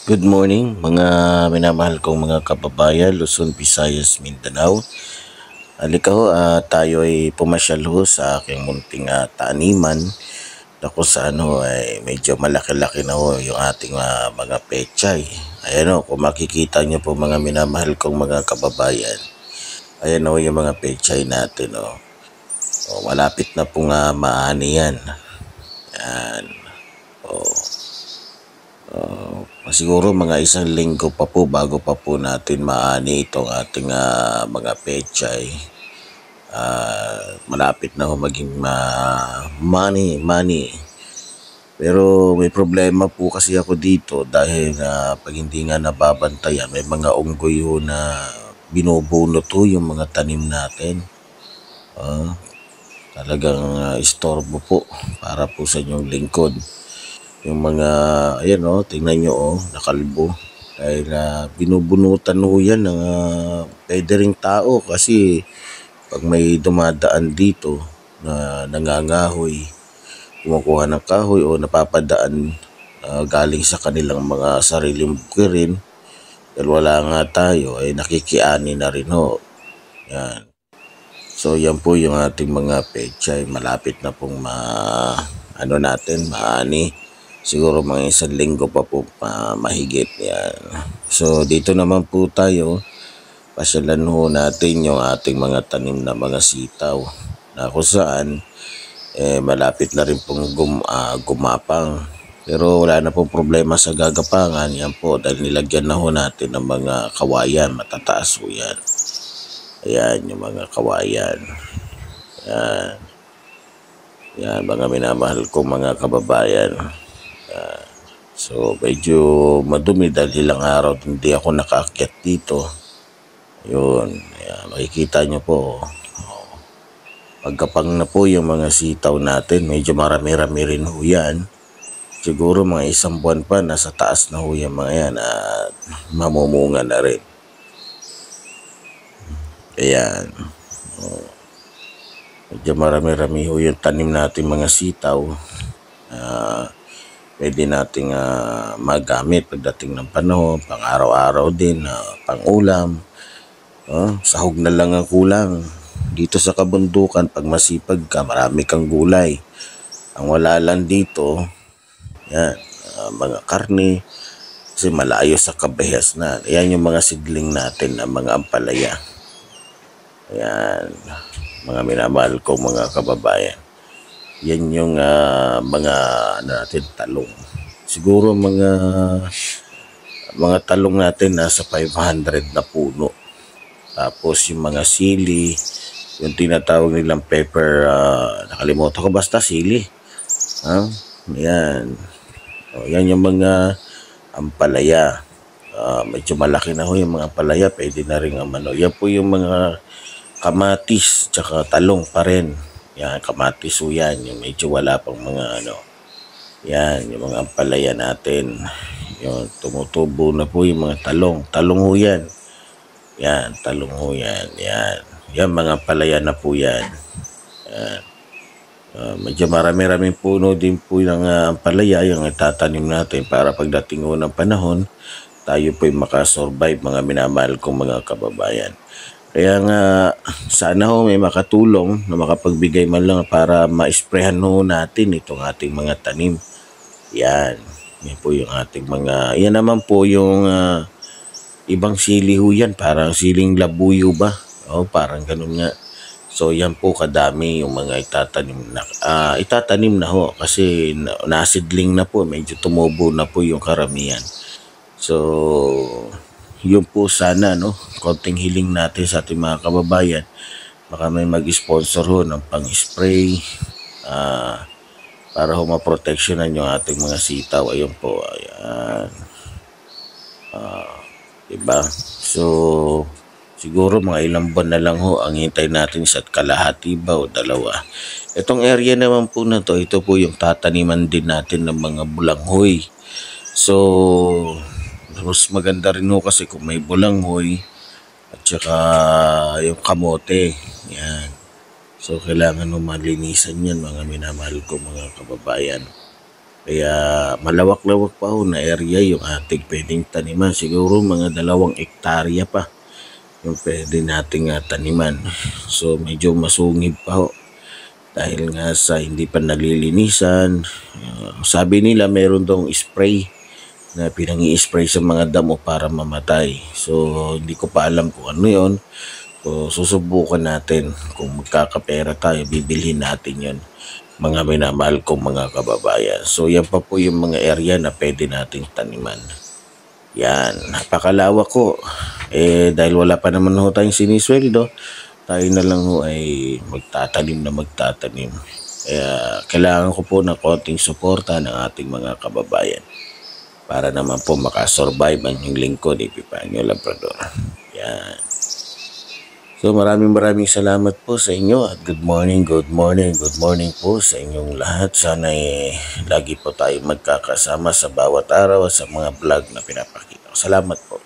Good morning mga minamahal kong mga kababayan, Luzon, Visayas, Mindanao. Halika ho, tayo ay pumasyal ho sa aking munting taniman na kung saan ho ay medyo malaki-laki na ho yung ating mga pechay. Ayan ho, kung makikita nyo po mga minamahal kong mga kababayan, ayan ho yung mga pechay natin ho. O, malapit na pong maani yan. Yan. Siguro mga isang linggo pa po bago pa po natin maani itong ating mga pechay. Malapit na ho maging money. Pero may problema po kasi ako dito dahil pag hindi nga nababantayan, may mga unggoy ho na binubunot ho yung mga tanim natin. Talagang istorbo po para po sa inyong lingkod. Yung mga, ayan o, tingnan nyo o, nakalbo. Dahil binubunutan ho yan ng pwede ring tao kasi pag may dumadaan dito na nangangahoy, kumukuha ng kahoy o napapadaan galing sa kanilang mga sariling bukirin, dahil wala nga tayo, ay nakikiani na rin ho. Yan. So yan po yung ating mga pechay, malapit na pong maani. Siguro mga isang linggo pa po mahigit yan. So dito naman po tayo, pasyalan ho natin yung ating mga tanim na mga sitaw na kung saan malapit na rin pong gumapang. Pero wala na pong problema sa gagapangan yan po dahil nilagyan na ho natin ng mga kawayan, matataas ho yan. Ayan yung mga kawayan. Yan. Yan mga minamahal kong mga kababayan. So medyo madumi dahil ilang araw hindi ako nakaakyat dito. Yun, ayan, makikita nyo po. Pagkapang na po yung mga sitaw natin, medyo marami-rami rin ho yan. Siguro mga isang buwan pa, nasa taas na ho yung mga yan at mamumunga na rin. Ayan. Medyo marami-rami ho yung tanim natin mga sitaw. Pwede nating magamit pagdating ng panahon, pang araw-araw din, pang ulam. Sahog na lang ang kulang. Dito sa kabundukan, pag masipag ka, marami kang gulay. Ang wala lang dito, yan, mga karne, kasi malayo sa kabehas na. Yan yung mga sigling natin na mga ampalaya. Ayan, mga minamahal ko mga kababayan. Yan yung mga natin talong. Siguro mga talong natin nasa 500 na puno. Tapos yung mga sili, yung tinatawag nilang pepper, nakalimutan ko basta sili. Yan. Yan yung mga ampalaya. Medyo malaki na ho yung mga ampalaya, pwede na rin yan po yung mga kamatis, tsaka talong pa rin. Yan, kamatis ho yan. Yung medyo wala pang mga yan, yung mga ampalaya natin. Yung tumutubo na po yung mga talong. Talong ho yan. Yan, talong ho yan. Yan. Yan, mga ampalaya na po yan. Yan. Medyo marami-raming puno din po ng ampalaya yung itatanim natin para pagdating ho ng panahon, tayo po'y makasurvive mga minamahal kong mga kababayan. Kaya nga sana ho may makatulong na makapagbigay man lang para ma-sprayhan ho natin itong ating mga tanim. Yan. Yan po yung ating mga, yan naman po yung ibang sili ho yan. Parang siling labuyo ba? Parang ganun nga. So yan po kadami yung mga itatanim na ho kasi nasidling na po. Medyo tumubo na po yung karamihan. So yun po sana, konting hiling natin sa ating mga kababayan. Baka may mag-sponsor ho ng pang-spray para ho ma-protectionan yung ating mga sitaw. Ayun po, ayan. Diba? So, siguro mga ilang buwan na lang ho ang hintay natin sa kalahati ba o dalawa. Itong area naman po na to, ito po yung tataniman din natin ng mga bulanghoy. So, mas maganda rin ho kasi kung may bulanghoy at saka yung kamote. Yan. So, kailangan ho malinisan yan mga minamahal ko mga kababayan. Kaya malawak-lawak pa ho na area yung ating pwedeng taniman. Siguro mga 2 hektarya pa yung pwede nating taniman. So medyo masungib pa ho dahil nga sa hindi pa nalilinisan. Sabi nila meron dong spray na pinangi-spray sa mga damo para mamatay. So hindi ko pa alam kung ano yon. So susubukan natin kung magkakapera tayo, bibilhin natin yon, mga minamahal kong mga kababayan. So yan pa po yung mga area na pwede nating taniman. Yan, napakalawak ko. Dahil wala pa naman ho tayong sinisweldo, tayo na lang ho ay magtatanim. Kaya kailangan ko po ng konting suporta ng ating mga kababayan para naman po makasurvive ang lingkod ni Epifanio Labrador. Yan. So maraming salamat po sa inyo at good morning po sa inyong lahat. Sana lagi po tayo magkakasama sa bawat araw at sa mga vlog na pinapakita ko. Salamat po.